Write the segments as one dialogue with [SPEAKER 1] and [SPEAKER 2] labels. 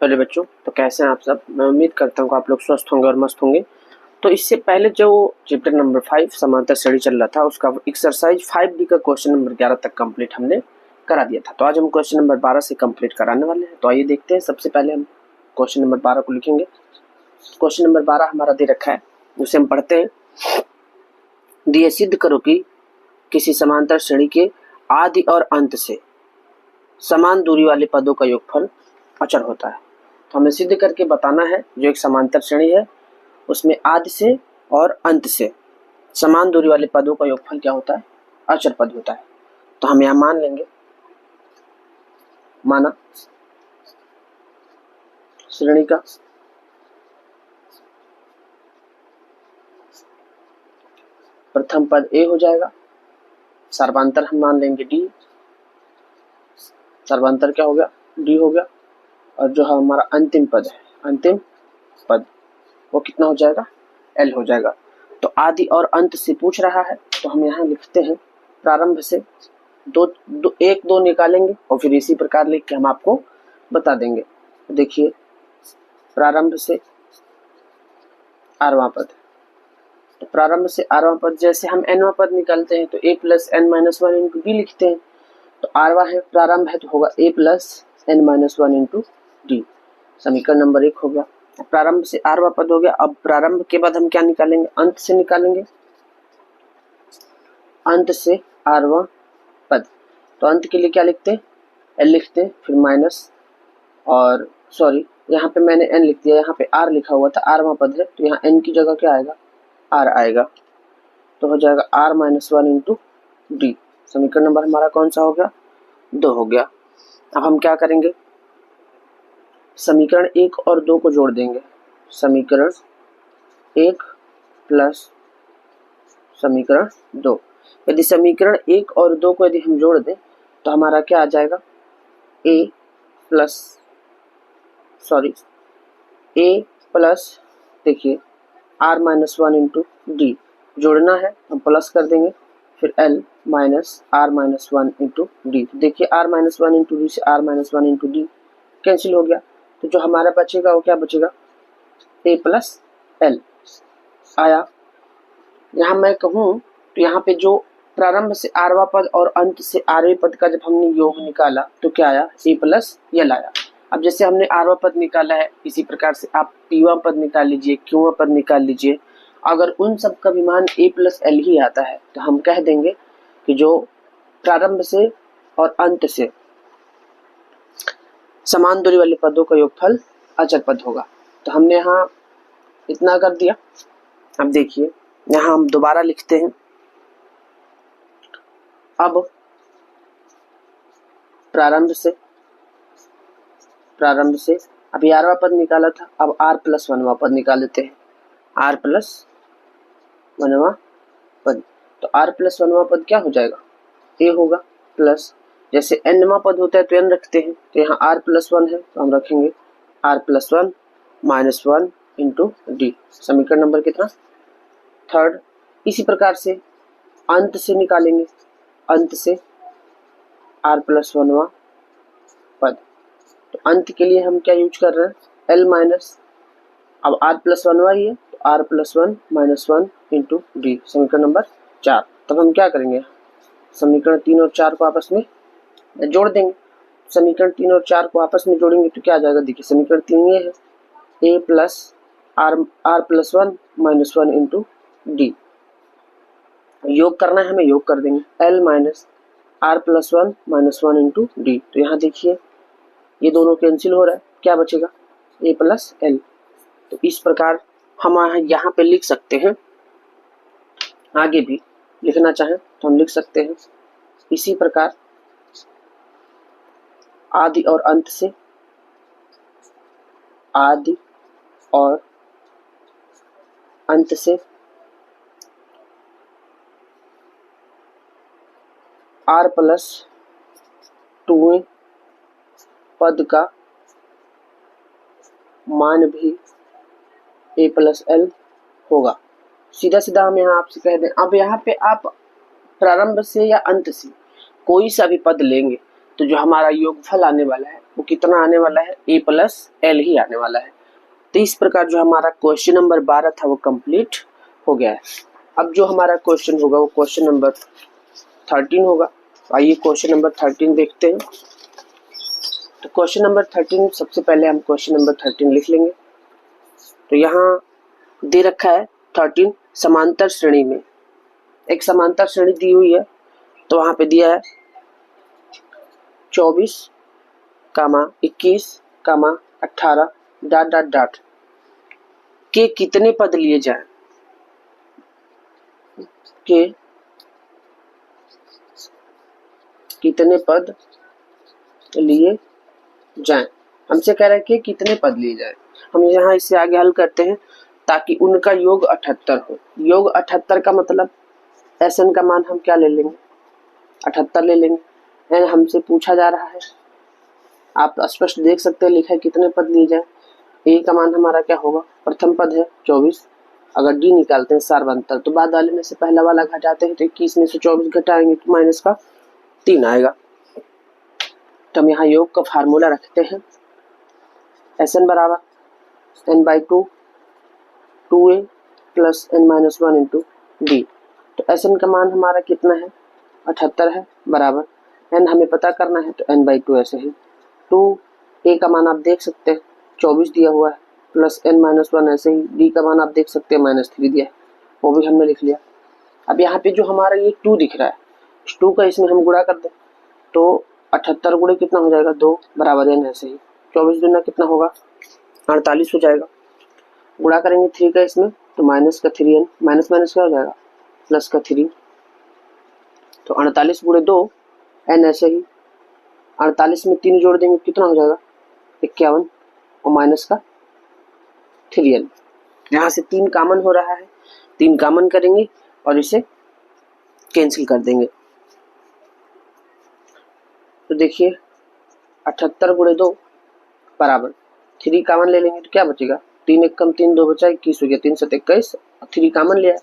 [SPEAKER 1] पहले बच्चों, तो कैसे हैं आप सब। मैं उम्मीद करता हूँ कि आप लोग स्वस्थ होंगे और मस्त होंगे। तो इससे पहले जो चैप्टर नंबर 5 समांतर श्रेणी चल रहा था, उसका एक्सरसाइज 5D का क्वेश्चन नंबर 11 तक कंप्लीट हमने करा दिया था। तो आज हम क्वेश्चन नंबर 12 से कंप्लीट कराने वाले हैं। तो आइए देखते हैं। सबसे पहले हम क्वेश्चन नंबर 12 को लिखेंगे। क्वेश्चन नंबर 12 हमारा दे रखा है, उसे हम पढ़ते हैं। दिए सिद्ध करो कि किसी समांतर श्रेणी के आदि और अंत से समान दूरी वाले पदों का योगफल अचर होता है। तो हमें सिद्ध करके बताना है, जो एक समांतर श्रेणी है उसमें आदि से और अंत से समान दूरी वाले पदों का योगफल क्या होता है, अचर पद होता है। तो हम यहां मान लेंगे, माना श्रेणी का प्रथम पद ए हो जाएगा, सर्वांतर हम मान लेंगे डी, सर्वांतर क्या हो गया, डी हो गया। और जो हमारा अंतिम पद है, अंतिम पद वो कितना हो जाएगा, एल हो जाएगा। तो आदि और अंत से पूछ रहा है, तो हम यहाँ लिखते हैं प्रारंभ से एक दो निकालेंगे और फिर इसी प्रकार लिख के हम आपको बता देंगे। तो देखिए, प्रारंभ से आरवां पद, तो प्रारंभ से आरवां पद जैसे हम एनवां पद निकालते हैं तो a plus n minus one into d लिखते हैं। तो आरवां है, प्रारंभ है, तो होगा a plus n minus one into D. समीकरण नंबर 1 हो गया। प्रारंभ से आरवां पद हो गया। अब प्रारंभ के बाद हम क्या निकालेंगे, अंत से निकालेंगे, अंत से आरवां पद। तो अंत के लिए क्या लिखते हैं, एल लिखते हैं, फिर माइनस, और सॉरी यहाँ पे मैंने एन लिख दिया, यहाँ पे आर लिखा हुआ था, आरवां पद है तो यहाँ एन की जगह क्या आएगा, आर आएगा। तो हो जाएगा R minus one into D. समीकरण नंबर हमारा कौन सा हो गया, 2 हो गया। अब हम क्या करेंगे, समीकरण 1 और 2 को जोड़ देंगे। समीकरण 1 प्लस समीकरण 2। यदि समीकरण 1 और 2 को यदि हम जोड़ दें तो हमारा क्या आ जाएगा, ए प्लस देखिए r minus one into d, जोड़ना है हम प्लस कर देंगे, फिर l minus r minus one into d. देखिए r minus one into d से r minus one into d cancel हो गया। तो जो हमारा बचेगा वो क्या बचेगा, ए प्लस एल आया। यहाँ मैं कहूँ तो यहाँ पे जो प्रारंभ से आरवा पद और अंत से आरवे पद का जब हमने योग निकाला तो क्या आया, ए प्लस एल आया। अब जैसे हमने आरवा पद निकाला है, इसी प्रकार से आप पीवा पद निकाल लीजिए, क्यूवा पद निकाल लीजिए। अगर उन सब का भी मान ए प्लस एल ही आता है तो हम कह देंगे कि जो प्रारंभ से और अंत से समान दूरी वाले पदों का योगफल अचर पद होगा। तो हमने यहाँ इतना कर दिया। अब देखिए यहाँ हम दोबारा लिखते हैं। अब प्रारंभ से अभी आरवा पद निकाला था, अब आर प्लस वनवा पद निकाल लेते हैं। आर प्लस वनवा पद, तो आर प्लस वनवा पद क्या हो जाएगा, ए होगा, प्लस जैसे एनवा पद होता है तो एन रखते हैं, तो यहाँ आर प्लस वन है तो हम रखेंगे R plus one minus one into D. समीकरण नंबर कितना, 3rd। इसी प्रकार से अंत से निकालेंगे, अंत से आर प्लस वनवा पद। तो अंत के लिए हम क्या यूज कर रहे हैं, एल माइनस, अब आर प्लस वनवा ही है तो R plus one minus one into D. समीकरण नंबर 4। तब हम क्या करेंगे, समीकरण 3 और 4 को आपस में जोड़ देंगे। समीकरण 3 और 4 को आपस में जोड़ेंगे तो क्या आ जाएगा, देखिए समीकरण 3 ये है, a plus r plus one minus one into d. योग करना है हमें, योग कर देंगे, l minus r plus one minus one into d. तो यहाँ देखिए ये दोनों कैंसिल हो रहा है, क्या बचेगा, ए प्लस एल। तो इस प्रकार हम यहाँ पे लिख सकते हैं। आगे भी लिखना चाहें तो हम लिख सकते हैं इसी प्रकार, आदि और अंत से, आदि और अंत से आर प्लस टू पद का मान भी ए प्लस एल होगा। सीधा सीधा हम यहाँ आपसे कह दें। अब यहाँ पे आप प्रारंभ से या अंत से कोई सा भी पद लेंगे तो जो हमारा योगफल आने वाला है वो कितना आने वाला है, a प्लस एल ही आने वाला है। तो इस प्रकार जो हमारा क्वेश्चन नंबर 12 था वो कंप्लीट हो गया है। अब जो हमारा क्वेश्चन होगा वो क्वेश्चन नंबर 13 होगा। आइए क्वेश्चन नंबर 13 देखते हैं। तो क्वेश्चन नंबर 13, सबसे पहले हम क्वेश्चन नंबर 13 लिख लेंगे। तो यहाँ दे रखा है 13 समांतर श्रेणी में, एक समांतर श्रेणी दी हुई है। तो वहां पे दिया है 24, 21, 18 डॉट डॉट डॉट के कितने पद लिए जाएं, के कितने पद लिए जाएं। हमसे कह रहा है कि कितने पद लिए जाएं। हम यहाँ इससे आगे हल करते हैं ताकि उनका योग 78 हो। योग 78 का मतलब Sn का मान हम क्या ले लेंगे, 78 ले लेंगे। n हमसे पूछा जा रहा है, आप स्पष्ट देख सकते हैं लिखा है कितने पद लिए जाए। a का मान हमारा क्या होगा, प्रथम पद है 24, अगर d निकालते हैं सार्वंतर तो बाद वाले में से पहला वाला घटाते हैं तो 21 में से 24 घटाएंगे तो माइनस का 3 आएगा। तो हम यहाँ योग का फार्मूला रखते हैं, Sn बराबर n/2 2a plus n-1 into d. तो Sn का मान हमारा कितना है, 78 है, बराबर n हमें पता करना है तो n/2 ऐसे ही 2a का मान आप देख सकते हैं 24 दिया हुआ है, प्लस n-1 ऐसे ही, d का मान आप देख सकते हैं -3 दिया है, वो भी हमने लिख लिया। अब यहाँ पे जो हमारा ये 2 दिख रहा है, 2 का इसमें हम गुणा कर दें तो 78 गुणे कितना हो जाएगा 2 बराबर n ऐसे ही 24 दूना कितना होगा 48 हो जाएगा। गुणा करेंगे 3 का इसमें तो माइनस का 3n, माइनस माइनस क्या हो जाएगा प्लस का 3, तो 48 गुणे 2 n ऐसे ही 48 में 3 जोड़ देंगे कितना हो जाएगा 51 और माइनस का 3n। यहाँ से 3 कॉमन हो रहा है, 3 कॉमन करेंगे और इसे कैंसिल कर देंगे। तो देखिए 78 गुणे 2 बराबर 3 कॉमन ले लेंगे तो क्या बचेगा 3 1 कम 3 2 बचा 21 हो गया, 3 7 21 और 3 कॉमन लिया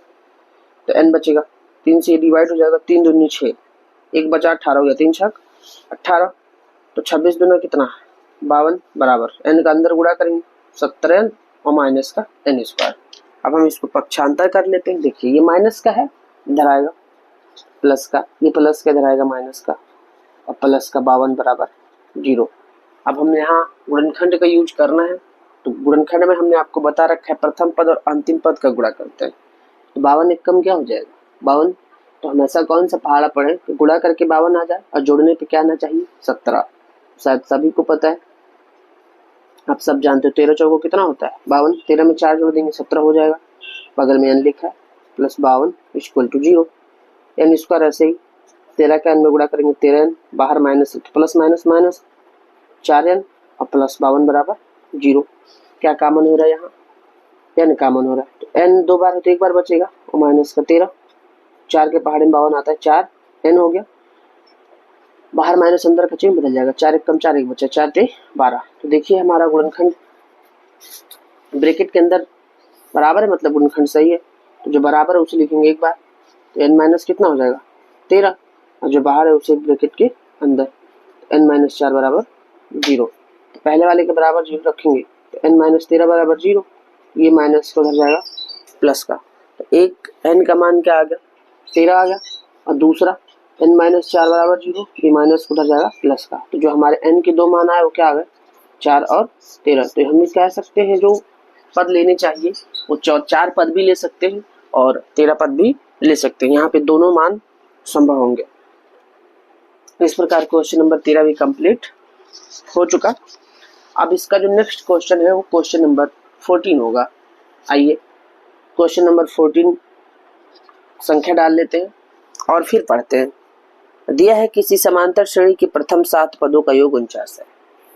[SPEAKER 1] तो n बचेगा, 3 से डिवाइड हो जाएगा 3 दूनी 6, 1 बचा 18 हो गया, 3 छक 18, तो 26 दूना कितना 52 बराबर n का अंदर गुणा करेंगे 17n और माइनस का n स्क्वायर। अब हम इसको पक्षांतर कर लेते हैं। देखिए ये माइनस का है, इधर आएगा प्लस का, ये प्लस का इधर आएगा माइनस का, और प्लस का 52 बराबर 0। अब हमने यहाँ गुणनखंड का यूज करना है, तो गुणनखंड में हमने आपको बता रखा है प्रथम पद और अंतिम पद का गुणा करते हैं। तो 52 एक कम क्या हो जाएगा 52, तो हमेशा कौन सा पहाड़ा पढ़े तो गुणा करके 52 आ जाए और जोड़ने पे क्या आना चाहिए 17। शायद सभी को पता है, आप सब जानते हो 13 चौको कितना होता है 52, 13 में 4 जोड़ देंगे 17 हो जाएगा। बगल में n लिखा है plus 52 equal to 0, n square ऐसे ही 13 का n में गुणा करेंगे 13n, बाहर minus plus minus minus 4n और प्लस 52 बराबर 0। क्या कॉमन हो रहा है यहाँ n कॉमन हो रहा है, तो n 2 बार है तो 1 बार बचेगा और माइनस का 13, 4 के पहाड़े में 52 आता है 4 n हो गया, बाहर माइनस अंदर का चिन्ह बदल जाएगा, 4 1 कम 4 1 बचा 4 3 12। तो देखिए हमारा गुणनखंड ब्रैकेट के अंदर बराबर है, मतलब गुणनखंड सही है, तो जो बराबर है उसे लिखेंगे एक बार तो n माइनस कितना हो जाएगा 13, और जो बाहर है उसे ब्रैकेट के अंदर n-4 बराबर 0। तो पहले वाले के बराबर 0 रखेंगे तो n-13 बराबर 0, ये माइनस का उधर जाएगा प्लस का, तो एक n का मान क्या आ गया 13 आ गया, और दूसरा n-4 बराबर 0, ये माइनस का उधर जाएगा प्लस का। तो जो हमारे n के 2 मान आए वो क्या आ गए 4 और 13। तो हम कह सकते हैं जो पद लेने चाहिए वो 4 पद भी ले सकते हैं और 13 पद भी ले सकते हैं, यहाँ पे दोनों मान संभव होंगे। इस प्रकार क्वेश्चन नंबर 13 भी कंप्लीट हो चुका। अब इसका जो नेक्स्ट क्वेश्चन है वो क्वेश्चन नंबर 14 होगा। आइए क्वेश्चन नंबर 14 संख्या डाल लेते हैं और फिर पढ़ते हैं। दिया है किसी समांतर श्रेणी के प्रथम 7 पदों का योग 49 है।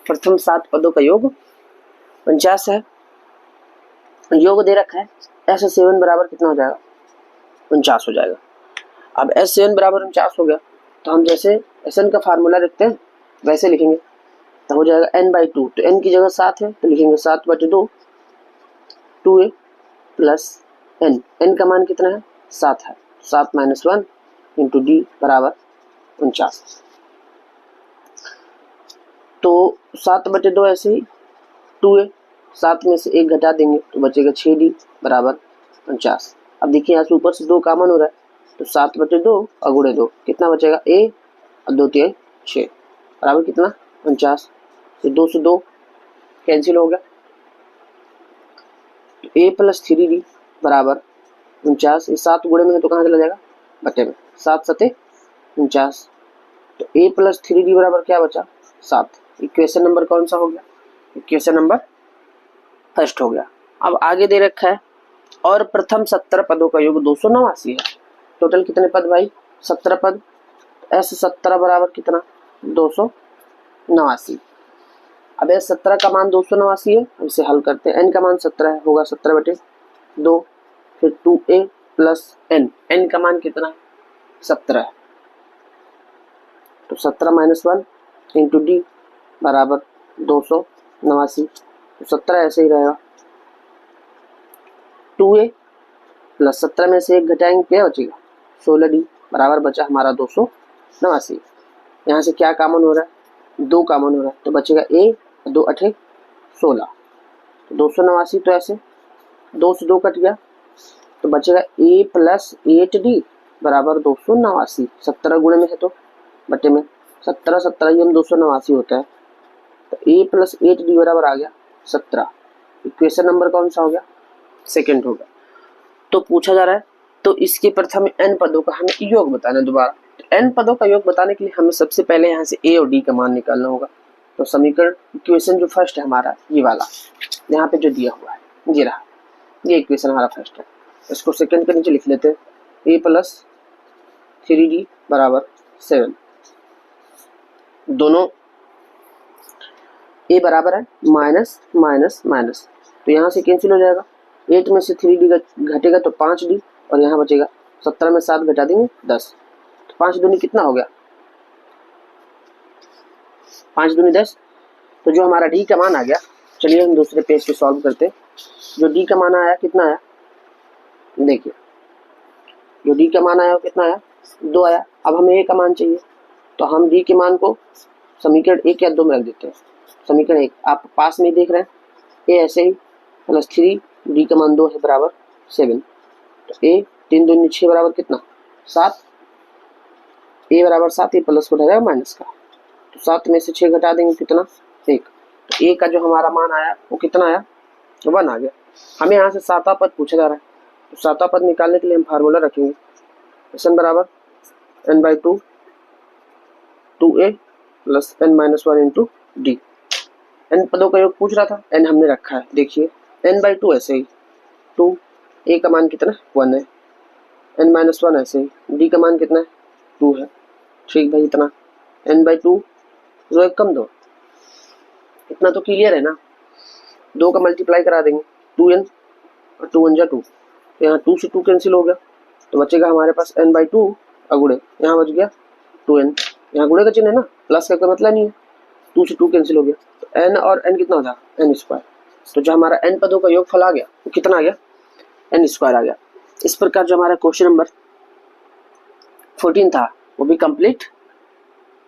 [SPEAKER 1] प्रथम 7 पदों का योग 49 है, योग दे रखा है S7 बराबर कितना हो जाएगा 49 हो जाएगा। अब S7 बराबर 49 हो गया तो हम जैसे Sn का फार्मूला रखते हैं वैसे लिखेंगे, तो हो जाएगा n/2, तो n की जगह 7 है तो लिखेंगे 7/2 2a प्लस n का मान कितना है 7 है, 7 - 1 इंटू d बराबर 49। तो 7/2 ऐसे ही 2a, 7 में से 1 घटा देंगे तो बचेगा 6d बराबर 49। अब देखिए यहाँ से ऊपर से 2 कॉमन हो रहा है तो 7/2 और गुणे 2 कितना बचेगा a और 2 3 6 बराबर कितना 49। तो 2 से 2 कैंसिल हो गया तो a प्लस 3d बराबर 49। ये 7 गुणे में है तो कहाँ चला जाएगा बटे में, 7 7 49। तो a प्लस 3d बराबर क्या बचा 7। इक्वेशन नंबर कौन सा हो गया, इक्वेशन नंबर फर्स्ट हो गया। अब आगे दे रखा है और प्रथम 17 पदों का योग 289 है। टोटल कितने पद भाई 17 पद, s 17 बराबर कितना 289। अब s 17 का मान 289 है, इसे हल करते हैं। n का मान 17 है, होगा 17/2। फिर 2a प्लस n का मान कितना है 17 है तो 17 - 1 इंटू डी बराबर 289। तो 17 ऐसे ही रहेगा। 2a प्लस 17 में से 1 घटाएंगे क्या बचेगा 16d बराबर बचा हमारा 289। यहाँ से क्या कॉमन हो रहा है 2 कॉमन हो रहा है तो बचेगा a 2 8 16। तो 289 तो ऐसे 2 से 2 कट गया तो बचेगा a प्लस 8d बराबर 289। 17 गुणे में है तो बटे में 17 17 ये 289 होता है तो a प्लस 8d बराबर आ गया 17। इक्वेशन नंबर कौन सा हो गया सेकंड होगा। तो पूछा जा रहा है तो इसके प्रथम n पदों का हमें योग बताना है दोबारा। तो n पदों का योग बताने के लिए हमें सबसे पहले यहाँ से a और d का मान निकालना होगा। तो समीकरण इक्वेशन जो फर्स्ट है हमारा ये वाला यहाँ पे जो दिया हुआ है ये रहा, ये इक्वेशन हमारा फर्स्ट है। इसको सेकंड के नीचे लिख लेते हैं a प्लस 3d बराबर 7। दोनों a बराबर है माइनस माइनस माइनस तो यहाँ से कैंसिल हो जाएगा। 8 में से 3d घटेगा तो 5d और यहाँ बचेगा 17 में 7 घटा देंगे 10 तो 5 दूनी कितना हो गया 5 दूनी 10। तो जो हमारा d का मान आ गया, चलिए हम दूसरे पेज पे सॉल्व करते हैं। जो d का मान आया कितना आया देखिए, जो d का मान आया वो कितना आया 2 आया। अब हमें a का मान चाहिए तो हम d के मान को समीकरण 1 या 2 में रख देते हैं। समीकरण 1 आप पास में ही देख रहे हैं a ऐसे ही प्लस 3 d का मान 2 है बराबर 7। तो a 3 दूनी 6 बराबर कितना 7, a बराबर 7, ये प्लस को उठाएगा माइनस का तो 7 में से 6 घटा देंगे कितना 1। तो a का जो हमारा मान आया वो कितना आया 1 आ गया। हमें यहाँ से 7वां पद पूछा जा रहा है तो 7वां पद निकालने के लिए हम फार्मूला रखेंगे n बराबर n/2 2a plus n-1 into D. n पदों का योग पूछ रहा था, n हमने रखा है। देखिए n/2 ऐसे ही 2, a का मान कितना 1 है, n-1 ऐसे ही d का मान कितना है 2 है। ठीक भाई इतना n/2 जो एक कम 2 इतना तो क्लियर है ना। 2 का मल्टीप्लाई करा देंगे 2n और 2 1 जा 2 तो यहाँ 2 से 2 कैंसिल हो गया तो बचेगा हमारे पास n/2 और गुणे यहाँ बच गया 2n। यहाँ गुणे का चिन्ह है ना, प्लस का कोई मतलब नहीं है। 2 से 2 कैंसिल हो गया तो n और n कितना हो जाएगा n²। तो जो हमारा n पदों का योगफल आ गया वो कितना आ गया n² आ गया। इस प्रकार जो हमारा क्वेश्चन नंबर 14 था वो भी कंप्लीट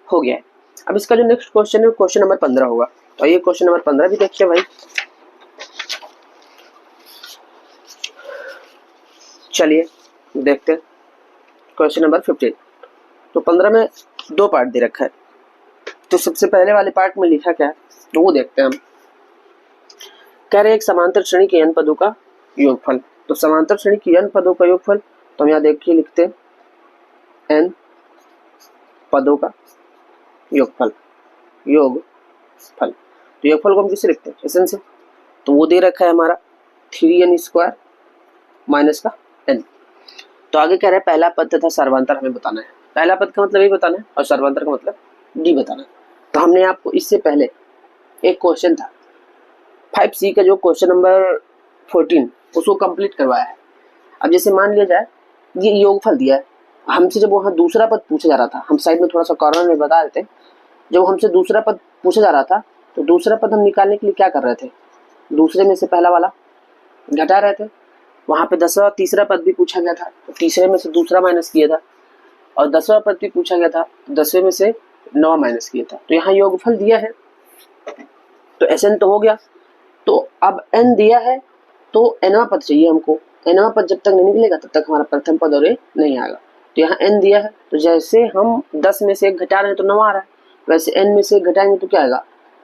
[SPEAKER 1] हो गया है। अब इसका जो नेक्स्ट क्वेश्चन है वो क्वेश्चन नंबर 15 होगा। तो ये क्वेश्चन नंबर 15 भी देखिए भाई। चलिए देखते हैं क्वेश्चन नंबर 15। तो 15 में 2 पार्ट दे रखा है। तो सबसे पहले वाले पार्ट में लिखा क्या है तो वो देखते हैं हम। कह रहे एक समांतर श्रेणी के n पदों का योगफल। तो समांतर श्रेणी की n पदों का योगफल तो हम यहाँ देखिए लिखते हैं n पदों का योगफल योगफल। तो योगफल को हम किसे लिखते हैं एसएन से। तो वो दे रखा है हमारा 3n² माइनस का n। तो आगे कह रहे हैं पहला पद तथा सर्वांतर हमें बताना है। पहला पद का मतलब ये बताना है और सर्वांतर का मतलब d बताना है। तो हमने आपको इससे पहले एक क्वेश्चन था 5C का जो क्वेश्चन नंबर 14 उसको कंप्लीट करवाया है। अब जैसे मान लिया जाए ये योगफल दिया है, हमसे जब वहाँ दूसरा पद पूछा जा रहा था, हम साइड में थोड़ा सा कॉर्नर में बता देते, जब हमसे दूसरा पद पूछा जा रहा था तो दूसरा पद हम निकालने के लिए क्या कर रहे थे, दूसरे में से पहला वाला घटा रहे थे। वहाँ पे 10वां तीसरा पद भी पूछा गया था तो तीसरे में से दूसरा माइनस किया था, और 10वां पद भी पूछा गया था तो 10वें में से 9 माइनस किया था। तो यहाँ योगफल दिया है तो Sn तो हो गया। तो अब n दिया है तो nवां पद चाहिए हमको। nवां पद जब तक नहीं निकलेगा तब तक हमारा प्रथम पद और नहीं आएगा। तो यहाँ n दिया है तो जैसे हम 10 में से 1 घटा रहे हैं तो 9 आ रहा है, वैसे n में से 1 घटाएंगे तो क्या आएगा,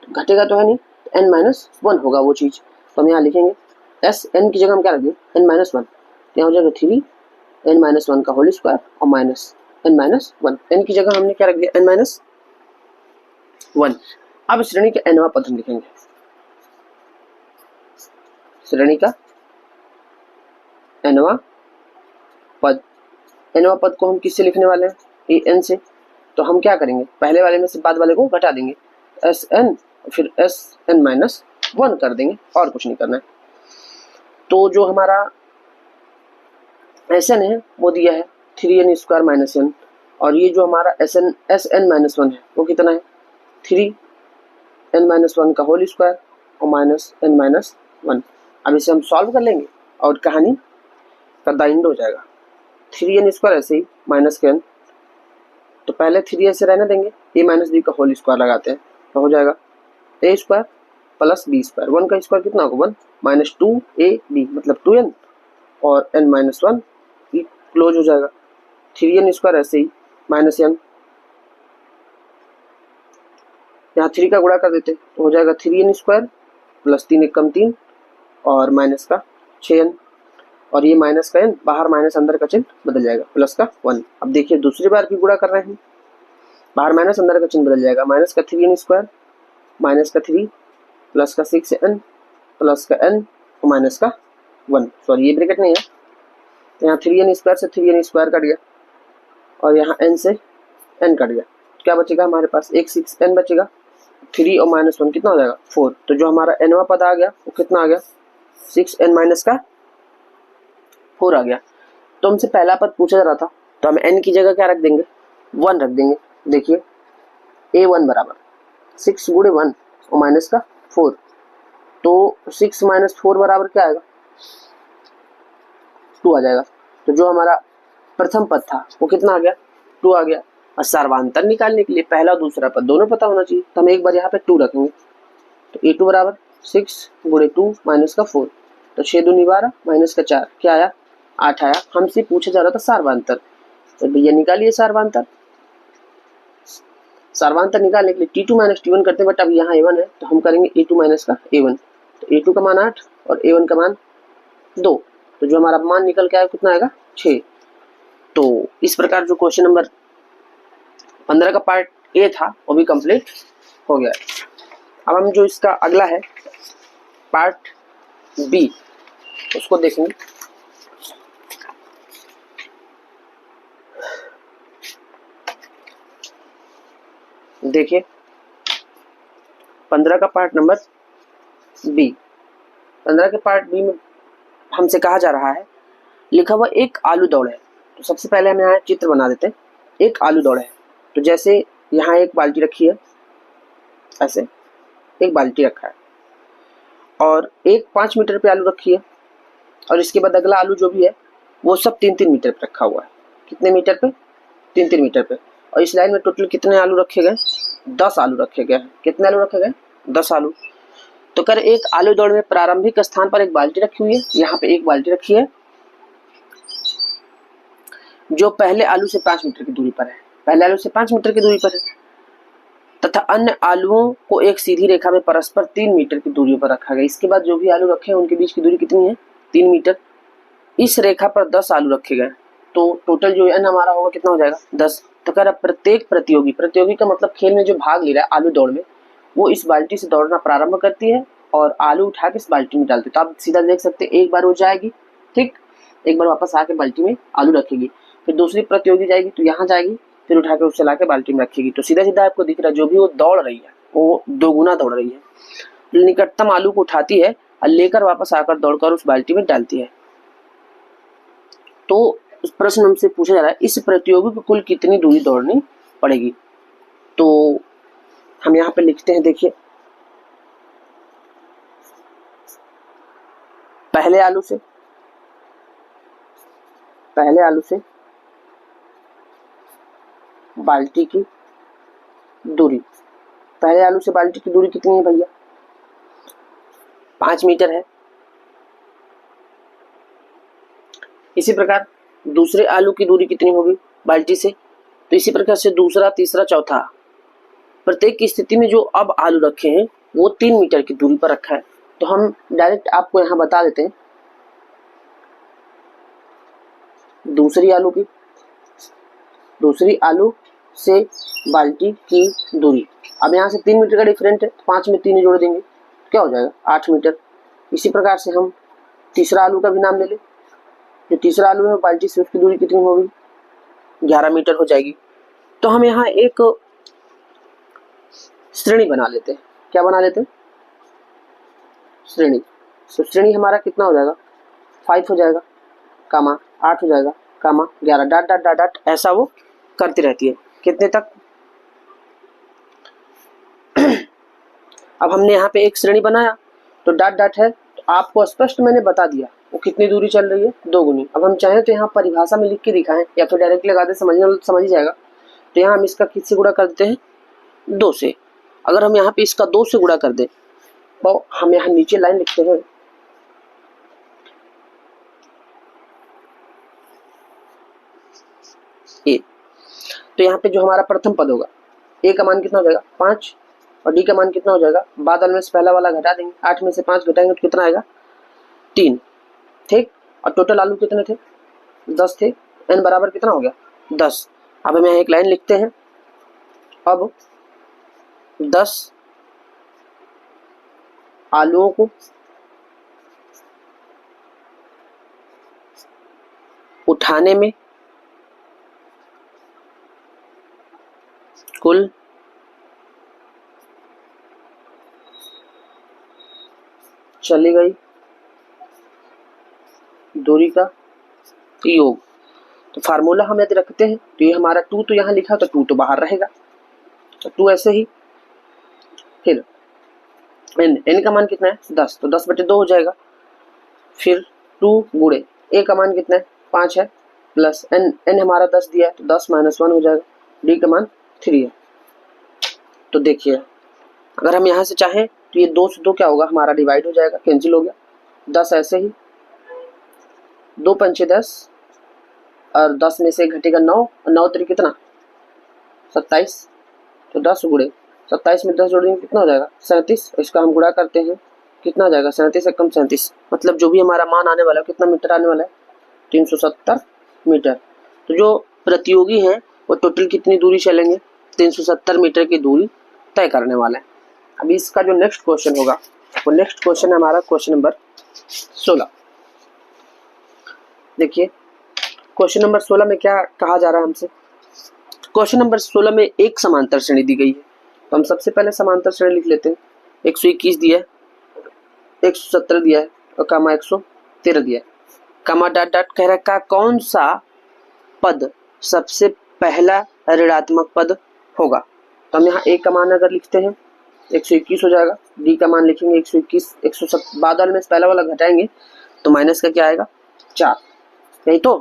[SPEAKER 1] तो घटेगा तो है नहीं, तो n-1 होगा वो चीज़। तो हम यहाँ लिखेंगे s n की जगह हम क्या रख देंगे n-1, तो यहाँ हो जाएगा 3 n-1 का होल स्क्वायर और माइनस n-1। n की जगह हमने क्या रख दिया n-1। अब श्रेणी का nवां पद हम लिखेंगे, श्रेणी का nवां पद। nवां पद को हम किससे लिखने वाले हैं, an से। तो हम क्या करेंगे, पहले वाले में से बाद वाले को घटा देंगे, Sn फिर Sn-1 कर देंगे, और कुछ नहीं करना है। तो जो हमारा Sn है वो दिया है 3n स्क्वायर माइनस n, और ये जो हमारा Sn-1 है वो कितना है 3n-1 का होल स्क्वायर और माइनस n-1। अब इसे हम सॉल्व कर लेंगे और कहानी का द एंड हो जाएगा। 3n स्क्वायर ऐसे ही माइनस के n, तो पहले 3 से रहने देंगे, a माइनस बी का होल स्क्वायर लगाते हैं तो हो जाएगा a square plus b square. 1 का स्क्वायर कितना होगा 1 माइनस 2ab मतलब 2n और n-1 क्लोज हो जाएगा। 3n स्क्वायर ऐसे ही माइनस n, यहाँ 3 का गुणा कर देते तो हो जाएगा 3n स्क्वायर प्लस 3 एक कम 3 और माइनस का 6n, और ये माइनस का n बाहर माइनस अंदर का चिन्ह बदल जाएगा प्लस का 1। अब देखिए दूसरी बार भी गुणा कर रहे हैं, बाहर माइनस अंदर का चिन्ह बदल जाएगा, माइनस का 3n स्क्वायर माइनस का 3 प्लस का 6n प्लस का n और माइनस का 1, सॉरी ये ब्रैकेट नहीं है, तो यहाँ 3n स्क्वायर से 3n स्क्वायर कट गया और यहाँ n से n कट गया, क्या बचेगा हमारे पास एक 6n बचेगा, 3 और माइनस 1 कितना हो जाएगा 4। तो जो हमारा nवां पद आ गया वो कितना आ गया 6n माइनस का 4 आ गया। तो हमसे पहला पद पूछा जा रहा था तो हम n की जगह क्या रख देंगे 1 रख देंगे। देखिए a1 बराबर 6 गुणे 1 और माइनस का 4, तो 6 माइनस 4 बराबर क्या आएगा 2 आ जाएगा। तो जो हमारा प्रथम पद था वो कितना आ गया 2 आ गया। और सर्वांतर निकालने के लिए पहला और दूसरा पद दोनों पता होना चाहिए, तो हम एक बार यहाँ पे 2 रखेंगे, तो a2 बराबर 6 गुणे 2 माइनस का 4, तो 6 दूनी 12 माइनस का 4 क्या आया 8 आया। हमसे पूछा जा रहा था सार्वांतर, तो भैया निकालिए सार्वांतर। सार्वांतर निकालने के लिए t2 माइनस t1 करते हैं, बट अब यहाँ a1 है तो हम करेंगे a2 माइनस का a1, तो a2 का मान 8 और a1 का मान 2, तो जो हमारा मान निकल के आया कितना आएगा 6। तो इस प्रकार जो क्वेश्चन नंबर 15 का पार्ट ए था वो भी कंप्लीट हो गया। अब हम जो इसका अगला है पार्ट बी उसको देखेंगे। देखिए 15 का पार्ट नंबर बी, 15 के पार्ट बी में हमसे कहा जा रहा है, लिखा हुआ एक आलू दौड़ है। तो सबसे पहले हम यहाँ चित्र बना देते हैं, एक आलू दौड़ है। तो जैसे यहाँ एक बाल्टी रखी है, ऐसे एक बाल्टी रखा है और एक 5 मीटर पे आलू रखी है, और इसके बाद अगला आलू जो भी है वो सब 3-3 मीटर पे रखा हुआ है। कितने मीटर पे 3-3 मीटर पे। और इस लाइन में टोटल कितने आलू रखे गए 10 आलू रखे गए हैं। कितने आलू रखे गए 10 आलू। तो कर एक आलू दौड़ में प्रारंभिक स्थान पर एक बाल्टी रखी हुई है, यहाँ पे एक बाल्टी रखी है जो पहले आलू से 5 मीटर की दूरी पर है, पहले आलू से 5 मीटर की दूरी पर है, तथा अन्य आलुओं को एक सीधी रेखा में परस्पर 3 मीटर की दूरी पर रखा गया। इसके बाद जो भी आलू रखे हैं उनके बीच की दूरी कितनी है 3 मीटर। इस रेखा पर 10 आलू रखे गए, तो टोटल जो n हमारा होगा कितना हो जाएगा 10। तो कह रहा प्रत्येक प्रतियोगी, प्रतियोगी का मतलब खेल में जो भाग ले रहा है आलू दौड़ में, वो इस बाल्टी से दौड़ना प्रारंभ करती है और आलू उठा के इस बाल्टी में डालती है। तो आप सीधा देख सकते हैं एक बार वो जाएगी, ठीक, एक बार वापस आके बाल्टी में आलू रखेगी, फिर दूसरी प्रतियोगी जाएगी तो यहाँ जाएगी, फिर उठा के उससे लाके बाल्टी में रखेगी। तो सीधा सीधा आपको दिख रहा है जो भी वो दौड़ रही है वो 2 गुना दौड़ रही है। निकटतम आलू को उठाती है और लेकर वापस आकर दौड़कर उस बाल्टी में डालती है। तो प्रश्न हमसे पूछा जा रहा है इस प्रतियोगी को कुल कितनी दूरी दौड़नी पड़ेगी। तो हम यहाँ पे लिखते हैं, देखिए पहले आलू से बाल्टी की दूरी, पहले आलू से बाल्टी की दूरी कितनी है भैया 5 मीटर है। इसी प्रकार दूसरे आलू की दूरी कितनी होगी बाल्टी से, तो इसी प्रकार से दूसरा, तीसरा, चौथा, प्रत्येक की स्थिति में जो अब आलू रखे हैं वो 3 मीटर की दूरी पर रखा है। तो हम डायरेक्ट आपको यहाँ बता देते हैं दूसरी आलू से बाल्टी की दूरी। अब यहाँ से 3 मीटर का डिफरेंट है, 5 में 3 ही जोड़ देंगे, क्या हो जाएगा 8 मीटर। इसी प्रकार से हम तीसरा आलू का भी नाम ले लें। जो तीसरा आलू है बाल्टी से उसकी दूरी कितनी होगी 11 मीटर हो जाएगी। तो हम यहाँ एक श्रेणी बना लेते हैं। क्या बना लेते हैं श्रेणी। तो श्रेणी हमारा कितना हो जाएगा 5 हो जाएगा, कामा 8 हो जाएगा, कामा 11, डॉट डॉट डॉट डॉट, ऐसा वो करती रहती है कितने तक। अब हमने यहाँ पे एक श्रेणी बनाया तो डॉट डॉट है, तो आपको स्पष्ट मैंने बता दिया वो कितनी दूरी चल रही है 2 गुनी। अब हम चाहें तो यहाँ परिभाषा में लिख के दिखाएं या तो डायरेक्ट लगा दे, समझ ही जाएगा। तो यहाँ हम इसका किससे गुणा कर देते हैं 2 से। अगर हम यहाँ पे इसका 2 से गुणा कर दें तो हम यहाँ नीचे लाइन लिखते हैं ए। तो यहाँ पे जो हमारा प्रथम पद होगा ए का मान कितना हो जाएगा 5 और डी का मान कितना हो जाएगा, बादल में से पहला वाला घटा देंगे, 8 में से 5 घटाएंगे तो कितना आएगा 3, ठीक। और टोटल आलू कितने थे 10 थे, एन बराबर कितना हो गया 10। अब हम यहाँ एक लाइन लिखते हैं, अब 10 आलुओं को उठाने में कुल चली गई दूरी का योग। तो फार्मूला हम यदि रखते हैं तो ये हमारा 2 तो यहाँ लिखा तो 2 तो बाहर रहेगा, तो 2 ऐसे ही। फिर n का मान कितना है 10, तो 10/2 हो जाएगा। फिर 2 गुणे a का मान कितना है 5 है, प्लस n हमारा 10 दिया है तो 10 - 1 हो जाएगा, d का मान 3 है। तो देखिए अगर हम यहाँ से चाहें तो ये 2 से 2 क्या होगा हमारा डिवाइड हो जाएगा, कैंसिल हो गया। 10 ऐसे ही, 2 पंचे 10 और 10 में से घटेगा 9 और 9 3 कितना 27, तो 10 गुणे 27 में 10 जोड़ेंगे कितना हो जाएगा 37। इसका हम गुणा करते हैं कितना आ जाएगा 37 से कम 37, मतलब जो भी हमारा मान आने वाला है कितना मीटर आने वाला है 370 मीटर। तो जो प्रतियोगी हैं वो टोटल कितनी दूरी चलेंगे 370 मीटर की दूरी तय करने वाले हैं। अभी इसका जो नेक्स्ट क्वेश्चन होगा वो नेक्स्ट क्वेश्चन है हमारा क्वेश्चन नंबर 16। देखिए क्वेश्चन नंबर 16 में क्या कहा जा रहा है हमसे। क्वेश्चन नंबर 16 में एक समांतर श्रेणी दी गई है, तो हम सबसे पहले समांतर श्रेणी लिख लेते हैं। 121 दिया है, 170 दिया है और कामा 113 दिया है, कामा डॉट डॉट कह रहा है का कौन सा पद सबसे पहला ऋणात्मक पद होगा। तो हम यहाँ ए का मान अगर लिखते हैं 121 हो जाएगा, डी का मान लिखेंगे 121, 170 बादल में से पहला वाला घटाएंगे तो माइनस का क्या आएगा 4, यही तो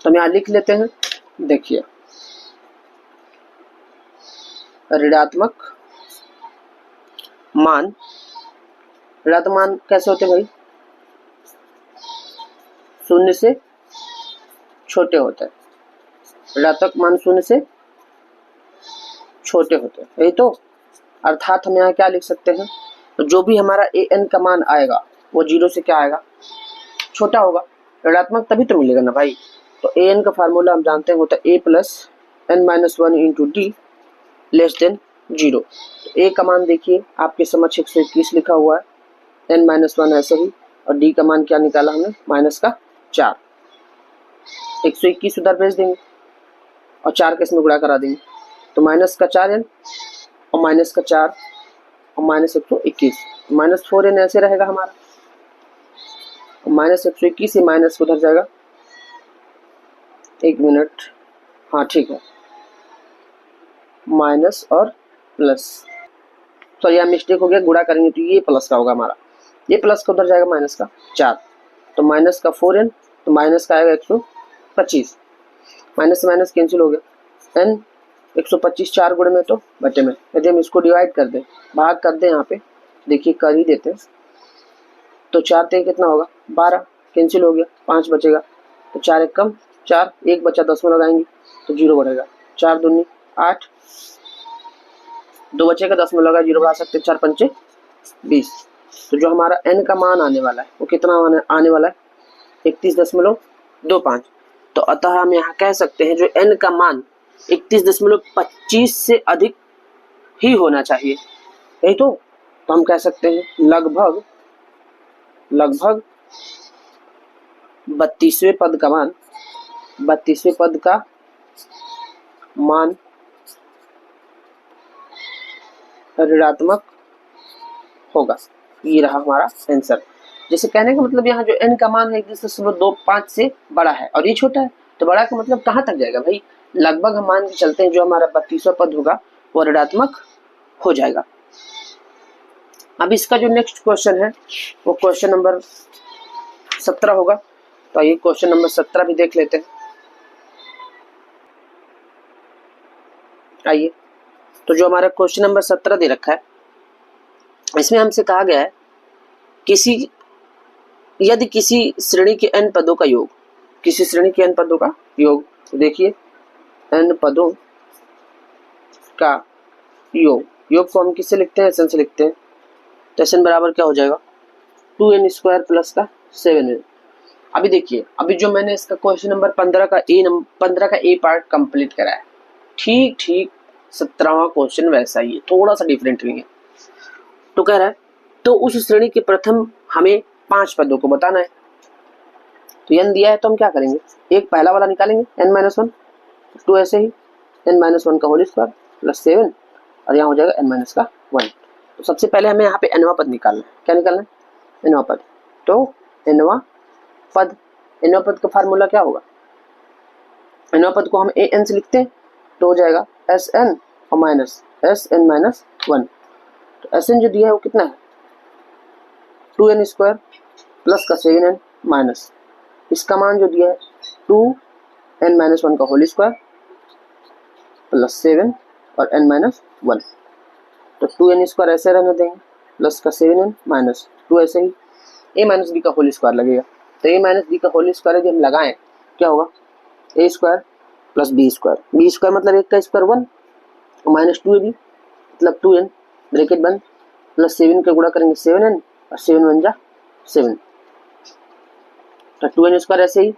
[SPEAKER 1] हम यहाँ लिख लेते हैं। देखिए ऋणात्मक मान कैसे होते हैं भाई, शून्य से छोटे होते हैं। ऋणात्मक मान शून्य से छोटे होते हैं, यही तो। अर्थात हम यहाँ क्या लिख सकते हैं, तो जो भी हमारा ए एन का मान आएगा वो 0 से क्या आएगा छोटा होगा। ऋणात्मक तभी तो मिलेगा ना भाई। तो ए एन का फार्मूला हम जानते हैं होता है a + n-1 into D less than 0। तो ए का मान देखिए आपके समक्ष 121 लिखा हुआ है, n-1 ऐसे ही, और डी का मान क्या निकाला हमने -4। 121 उधर भेज देंगे और 4 के इसमें गुणा करा देंगे, तो -4n और -4 और -121, -4n ऐसे रहेगा हमारा, -121 से माइनस उधर जाएगा, 1 मिनट, हाँ ठीक है, माइनस और प्लस, तो यह मिस्टेक हो गया, गुणा करेंगे तो ये प्लस का होगा हमारा, ये प्लस का उधर जाएगा माइनस का 4, तो माइनस का 4n, तो माइनस का आएगा 125, माइनस से माइनस कैंसिल हो गया, n 125 4 गुणे में तो बटे में, यदि हम इसको डिवाइड कर दें, भाग कर दें यहाँ पे, देखिए कर ही देते हैं। तो 4 ते कितना होगा 12, कैंसिल हो गया, 5 बचेगा। तो 4 एक कम 4, 1 बचा, 10 में लगाएंगे तो 0 बढ़ेगा। 4 दूनी 8, 2 बचेगा, 10 में लगा 0 बढ़ा सकते हैं, 4 पंचे 20। तो जो हमारा n का मान आने वाला है वो कितना आने वाला है 31.25। तो अतः हम यहाँ कह सकते हैं जो n का मान 31.25 से अधिक ही होना चाहिए, यही तो हम कह सकते हैं लगभग 32वें पद का मान ऋणात्मक होगा। ये रहा हमारा आंसर। जैसे कहने का मतलब यहाँ जो n का मान है 1.25 से बड़ा है और ये छोटा है, तो बड़ा का मतलब कहाँ तक जाएगा भाई, लगभग हम मान के चलते हैं जो हमारा 32वां पद होगा वो ऋणात्मक हो जाएगा। अब इसका जो नेक्स्ट क्वेश्चन है वो क्वेश्चन नंबर 17 होगा। तो ये क्वेश्चन नंबर 17 भी देख लेते हैं। आइए, तो जो हमारा क्वेश्चन नंबर 17 दे रखा है इसमें हमसे कहा गया है यदि किसी श्रेणी के n पदों का योग, किसी श्रेणी के n पदों का योग, तो देखिए n पदों का योग को हम किससे लिखते हैं, SN से लिखते हैं। तो SN बराबर क्या हो जाएगा 2n² प्लस का 7n। अभी देखिए, अभी जो मैंने इसका क्वेश्चन नंबर 15 का ए पार्ट कंप्लीट करा है, ठीक 17वां क्वेश्चन वैसा ही है, थोड़ा सा डिफरेंट नहीं है। तो कह रहा है तो उस श्रेणी के प्रथम हमें 5 पदों को बताना है। तो n दिया है तो हम क्या करेंगे, एक पहला वाला निकालेंगे n-1, 2 ऐसे ही n-1 का होल स्क्वायर प्लस 7 और यहाँ हो जाएगा n-1। तो सबसे पहले हमें यहाँ पे nवां पद निकालना है। क्या निकालना है, nवां पद। तो nवां पद का फार्मूला क्या होगा, nवां पद को हम an से लिखते हैं तो हो जाएगा Sn और माइनस Sn-1। तो Sn जो दिया है वो कितना है 2n² प्लस का 7n माइनस इसका मान जो दिया है 2n-1 का होल स्क्वायर प्लस 7 और n-1। तो 2n² ऐसे रहने देंगे प्लस का 7n माइनस 2 ऐसे ही a माइनस बी का होल स्क्वायर लगेगा। तो a माइनस बी का होल स्क्वायर यदि हम लगाएं क्या होगा a² प्लस b² मतलब 1 का स्क्वायर 1 और माइनस 2ab मतलब 2n ब्रैकेट बंद प्लस 7 का गुणा करेंगे 7n और 7 1 जा 7। तो 2n² ऐसे ही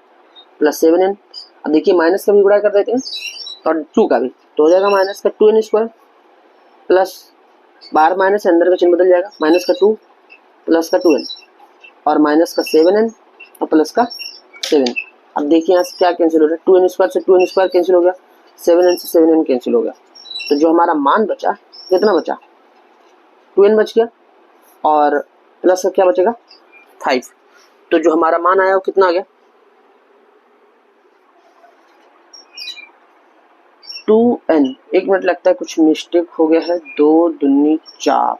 [SPEAKER 1] प्लस 7n। अब देखिए माइनस का भी गुणा कर देते हैं और 2 का भी, तो हो जाएगा माइनस का 2n² प्लस बाहर माइनस अंदर का चिन्ह बदल जाएगा, माइनस का 2 प्लस का 2n और माइनस का 7n और प्लस का 7। अब देखिए यहाँ से क्या कैंसिल हो रहा है, 2n² से 2n² कैंसिल हो गया, 7n से 7n कैंसिल हो गया। तो जो हमारा मान बचा कितना बचा 2n बच गया और प्लस का क्या बचेगा 5। तो जो हमारा मान आया वो कितना आ गया 2n। एक मिनट लगता है कुछ मिस्टेक हो गया है, 2 दूनी 4,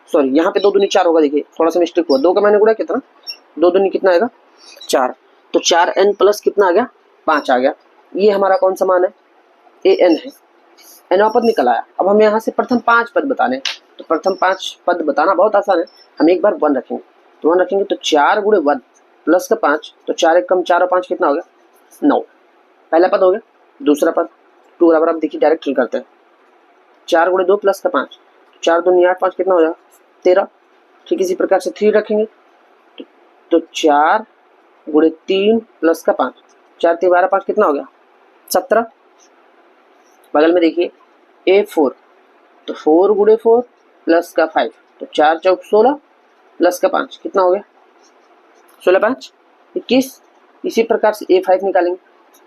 [SPEAKER 1] सॉरी यहाँ पे 2 दूनी 4 होगा, देखिए थोड़ा सा मिस्टेक हुआ, 2 का मैंने गुणा कितना 2 दूनी कितना आएगा 4। तो 4n प्लस कितना आ गया 5 आ गया। ये हमारा कौन सा मान है an है, nवां पद निकल आया। अब हमें यहाँ से प्रथम 5 पद बताने, तो प्रथम 5 पद बताना बहुत आसान है। हम एक बार 1 रखेंगे, तो 1 रखेंगे तो 4 गुणे 1 प्लस का 5, तो 4 एक कम 4 और 5 कितना हो गया 9। पहला पद हो गया। दूसरा पद 2 बराबर, अब देखिए डायरेक्ट करते हैं 4 गुणे 2 प्लस का 5, 4 दूनी 8 5 कितना हो जाएगा 13। ठीक इसी प्रकार से 3 रखेंगे तो 4 गुणे 3 प्लस का 5, 4 3 12 5 कितना हो गया 17। बगल में देखिए A4, तो 4 गुणे 4 प्लस का 5, तो 4 चौक 16 प्लस का 5 कितना हो गया 16 5 21। इसी प्रकार से A5 निकालेंगे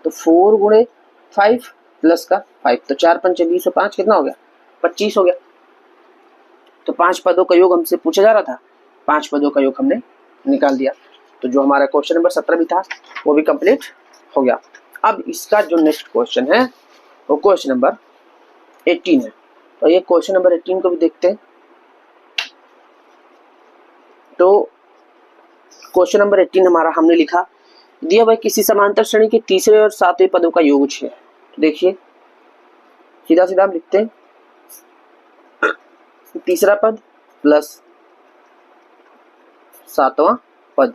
[SPEAKER 1] तो 4 गुणे 5 प्लस का 5, तो 4 पंचे 20 और 5 कितना हो गया 25 हो गया। तो 5 पदों का योग हमसे पूछा जा रहा था, 5 पदों का योग हमने निकाल दिया। तो जो हमारा क्वेश्चन नंबर 17 भी था वो भी कंप्लीट हो गया। अब इसका जो नेक्स्ट क्वेश्चन है वो क्वेश्चन नंबर 18 है। तो ये क्वेश्चन नंबर 18 को भी देखते हैं। तो क्वेश्चन नंबर 18 हमारा हमने लिखा, दिया हुआ किसी समांतर श्रेणी के तीसरे और सातवें पदों का योग 6 है। तो देखिए सीधा सीधा हम लिखते हैं तीसरा पद प्लस सातवां पद,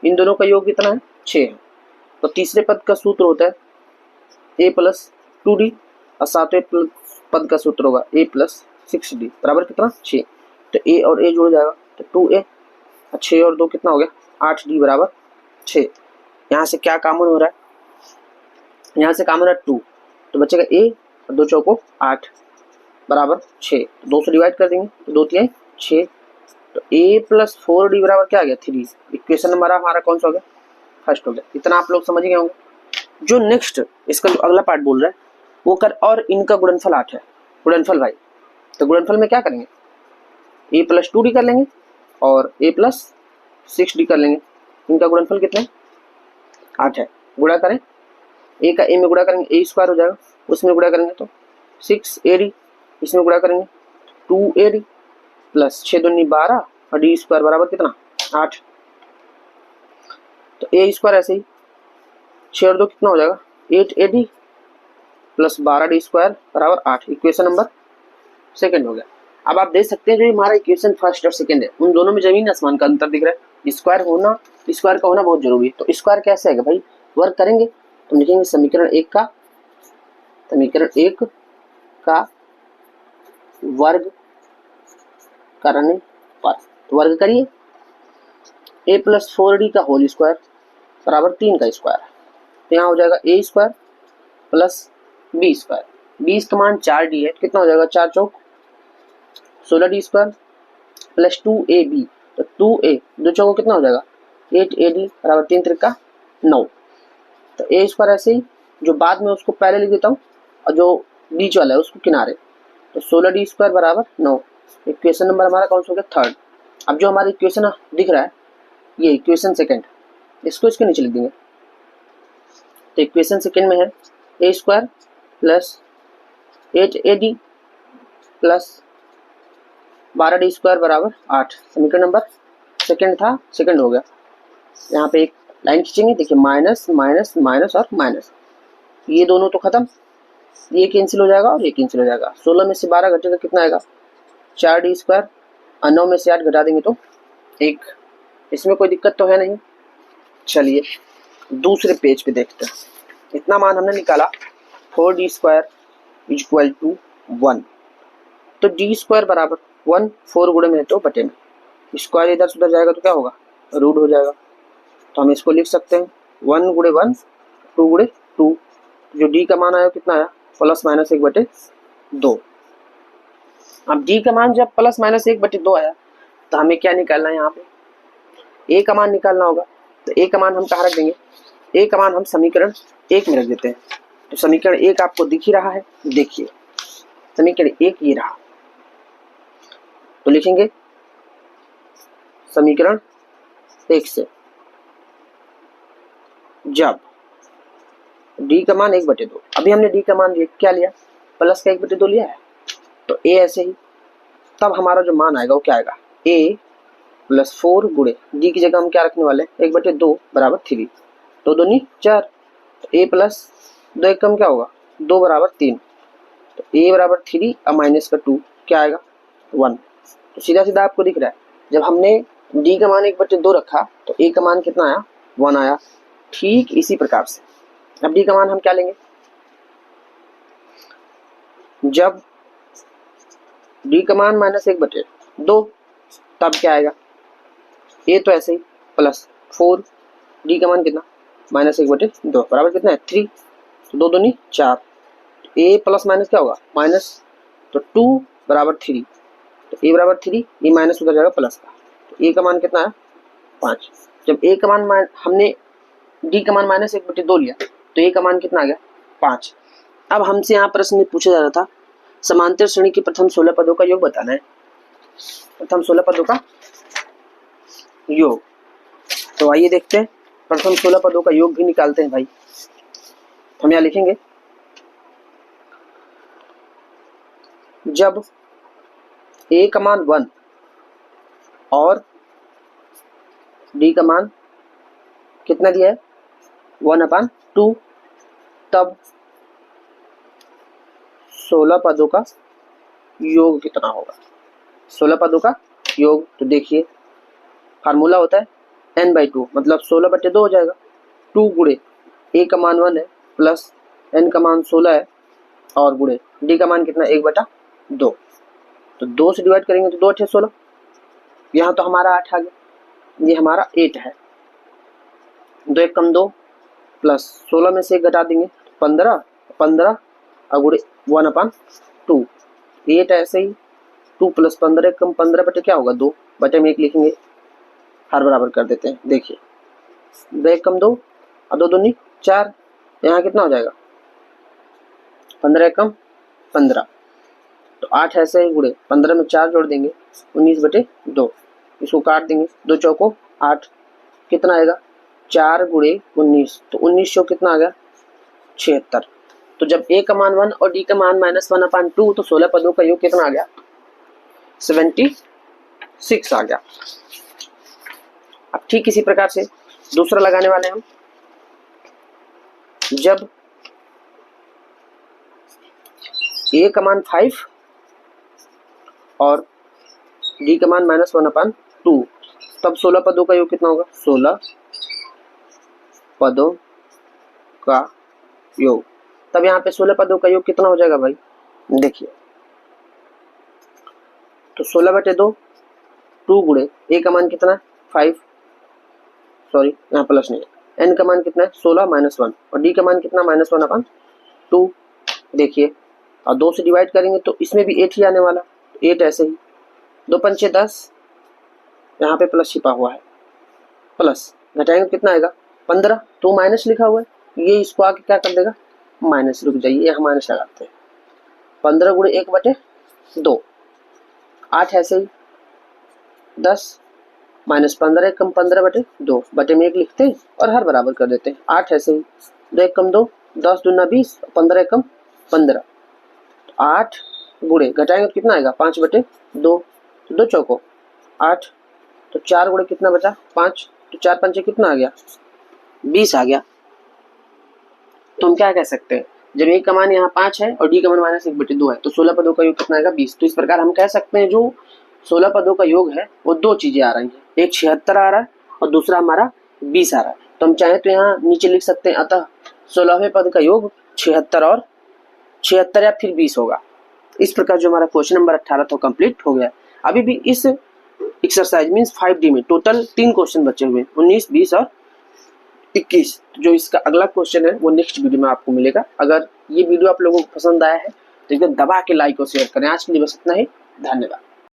[SPEAKER 1] इन दोनों का योग कितना है 6 है। तो तीसरे पद का सूत्र होता है a प्लस 2d और सातवें पद का सूत्र होगा a प्लस 6d बराबर कितना 6। तो a और a जुड़ जाएगा तो 2a, 6 और 2 कितना हो गया 8d बराबर 6। यहाँ से क्या कॉमन हो रहा है, यहाँ से कॉमन है 2, तो बचेगा a और 2 चौको 8 बराबर 6। 2 से डिवाइड कर देंगे तो 2 तिहाई 6। तो a प्लस 4d बराबर क्या आ गया 3। इक्वेशन नंबर हमारा कौन सा हो गया फर्स्ट हो गया। इतना आप लोग समझ गए होंगे। जो नेक्स्ट इसका जो अगला पार्ट बोल रहा है वो कर, और इनका गुणनफल 8 है, गुणनफल भाई। तो गुणनफल में क्या करेंगे a प्लस 2d कर लेंगे और a प्लस 6d कर लेंगे। इनका गुणनफल कितना है 8 है। गुणा करें, a का a में गुणा करेंगे a स्क्वायर हो जाएगा, उसमें गुणा करेंगे तो 6ad, इसमें गुणा करेंगे 2ad प्लस 6 दूनी 12 और d स्क्वायर बराबर कितना 8। तो a स्क्वायर ऐसे ही 6 और 2 कितना हो जाएगा 8ad प्लस 12d स्क्वायर बराबर 8। इक्वेशन नंबर सेकंड हो गया। अब आप देख सकते हैं जो हमारा इक्वेशन फर्स्ट और सेकंड है उन दोनों में जमीन आसमान का अंतर दिख रहा है। स्क्वायर का होना बहुत जरूरी है। तो स्क्वायर कैसे आएगा भाई, वर्क करेंगे तो लिखेंगे समीकरण 1 का वर्ग करने पर, तो वर्ग करिए a प्लस 4d का होल स्क्वायर बराबर 3 का स्क्वायर। तो यहाँ हो जाएगा a square plus b square, 20 का मान 4d है, कितना हो जाएगा 4 चौक 16d स्क्वायर प्लस 2ab, तो 2a 2 चौको कितना हो जाएगा 8ad बराबर 3 त्रिका 9। तो a स्क्वायर ऐसे ही जो बाद में उसको पहले लिख देता हूँ और जो बीच वाला है उसको किनारे, तो 16d स्क्वायर बराबर 9। इक्वेशन नंबर हमारा कौन सा हो गया थर्ड। अब जो हमारा इक्वेशन दिख रहा है ये इक्वेशन सेकंड, इसको इसके नीचे लिख देंगे। तो इक्वेशन सेकंड में है a square plus 8ad plus 12d square बराबर 8। समीकरण नंबर सेकंड था, सेकंड हो गया। यहाँ पे एक लाइन खींचेंगे, देखिए माइनस माइनस माइनस और माइनस, ये दोनों तो खत्म, ये कैंसिल हो जाएगा और ये कैंसिल हो जाएगा। 16 में से 12 घटेगा कितना आएगा 4d स्क्वायर और 9 में से 8 घटा देंगे तो 1। इसमें कोई दिक्कत तो है नहीं। चलिए दूसरे पेज पे देखते हैं। इतना मान हमने निकाला 4d स्क्वायर इक्वल टू 1, तो d स्क्वायर बराबर 1 4 गुणे में तो बटे में, स्क्वायर इधर से उधर जाएगा तो क्या होगा रूट हो जाएगा। तो हम इसको लिख सकते हैं 1 गुणे 1 2 गुणे 2, जो d का मान आया कितना आया प्लस माइनस 1 बटे 2। अब d का मान जब प्लस माइनस 1 बटे 2 आया तो हमें क्या निकालना है, यहाँ पे a का मान निकालना होगा। तो a का मान हम कहाँ रख देंगे, a का मान हम समीकरण 1 में रख देते हैं। तो समीकरण 1 आपको दिख ही रहा है, देखिए समीकरण 1 ये रहा। तो लिखेंगे समीकरण 1 से जब d का मान 1 बटे 2, अभी हमने d का मान क्या लिया प्लस का 1 बटे 2 लिया है, तो a ऐसे ही, तब हमारा जो मान आएगा वो क्या आएगा a प्लस 4 गुणे d की जगह हम क्या रखने वाले 1 बटे 2 बराबर 3, 2 दूनी 4, तो a प्लस 2 एक कम क्या होगा 2 बराबर 3, तो a बराबर 3 और माइनस का 2 क्या आएगा 1। तो सीधा सीधा आपको दिख रहा है जब हमने d का मान 1 बटे 2 रखा तो a का मान कितना आया 1 आया। ठीक इसी प्रकार से अब d का मान हम क्या लेंगे, जब d का मान माइनस 1 बटे 2 तब क्या आएगा a तो ऐसे ही प्लस 4, d का मान कितना माइनस 1 बटे 2 बराबर कितना है 3, तो 2 दूनी 4, a प्लस माइनस क्या होगा माइनस, तो 2 बराबर 3, तो a बराबर 3, ये माइनस उधर जाएगा प्लस का, तो a का मान कितना है 5। जब a का मान हमने d का मान माइनस 1 बटे 2 लिया तो a का मान कितना आ गया 5। अब हमसे यहाँ प्रश्न में पूछा जा रहा था समांतर श्रेणी के प्रथम 16 पदों का योग बताना है, प्रथम 16 पदों का योग। तो आइए देखते हैं प्रथम 16 पदों का योग भी निकालते हैं भाई। हम यहाँ लिखेंगे जब a का मान 1 और d का मान कितना दिया है 1/2, तब 16 पदों का योग कितना होगा, 16 पदों का योग। तो देखिए फार्मूला होता है n/2, मतलब 16/2 हो जाएगा। 2 गुणे a का मान 1 है प्लस n का मान 16 है और गुणे d का मान कितना 1/2। तो 2 से डिवाइड करेंगे तो 2 8 16, यहाँ तो हमारा 8 आ गया, ये हमारा 8 है। 2 1 कम 2 प्लस 16 में से 1 घटा देंगे 15 15 और गुणे 1/2, 8 ऐसे ही। 2 प्लस 15 कम 15 बटे क्या होगा 2 बटे में 1 लिखेंगे, हर बराबर कर देते हैं। देखिए 2 1 कम 2 और 2 दूनी 4, यहाँ कितना हो जाएगा 15 कम 15, तो 8 ऐसे ही गुणे 15 में 4 जोड़ देंगे 19/2, इसको काट देंगे 2 चौको 8, कितना आएगा 4 गुणे 19, तो 19 कितना आ गया 76। तो जब a का मान 1 और d का मान -1/2, तो 16 पदों का योग कितना आ गया 76 आ गया। अब ठीक इसी प्रकार से दूसरा लगाने वाले हम, जब a का मान 5 और d का मान -1/2, तब 16 पदों का योग कितना होगा 16 पदों का योग। तब यहाँ पे 16 पदों का योग कितना हो जाएगा भाई, देखिए तो 16/2, 2 गुणे a का मान कितना 5, सॉरी यहाँ प्लस नहीं है, n का मान कितना है 16 -1 और d का मान कितना -1/2। देखिए और 2 से डिवाइड करेंगे तो इसमें भी 8 ही आने वाला, 8 ऐसे ही। 2 पंचे 10, यहाँ पे प्लस छिपा हुआ है, प्लस घटाएंगे कितना आएगा 15, तो माइनस लिखा हुआ है, ये इसको आके क्या कर देगा माइनस, रुक जाइए यहाँ माइनस लगाते हैं। 15 गुणे 1/2, 8 ऐसे ही। 10 -15 कम 15/2 बटे में 1 लिखते हैं और हर बराबर कर देते हैं। 8 ऐसे ही। 2 1 कम 2, 10 दूना 20, 15 1 कम 15, 8 गुणे घटाएंगे तो कितना आएगा 5/2, तो 2 चौको 8, तो 4 गुणे कितना बचा 5, तो 4 पंचे कितना आ गया 20 आ गया। तो हम क्या कह सकते हैं, जब a का मान यहाँ 5 है और d का मान -1/2 है, तो 16 पदों का योग कितना आएगा 20। तो इस प्रकार हम कह सकते हैं जो 16 पदों का योग है वो दो चीजें आ रही हैं, एक 76 आ रहा है और दूसरा हमारा 20 आ रहा है। तो हम चाहे तो यहाँ नीचे लिख सकते हैं, अतः 16वें पद का योग 76 और 76 या फिर 20 होगा। इस प्रकार जो हमारा क्वेश्चन नंबर 18 था कंप्लीट हो गया। अभी भी इस एक्सरसाइज मीन्स 5D में टोटल 3 क्वेश्चन बचे हुए, 19, 20 और 21। जो इसका अगला क्वेश्चन है वो नेक्स्ट वीडियो में आपको मिलेगा। अगर ये वीडियो आप लोगों को पसंद आया है तो एकदम दबा के लाइक और शेयर करें। आज के लिए बस इतना ही, धन्यवाद।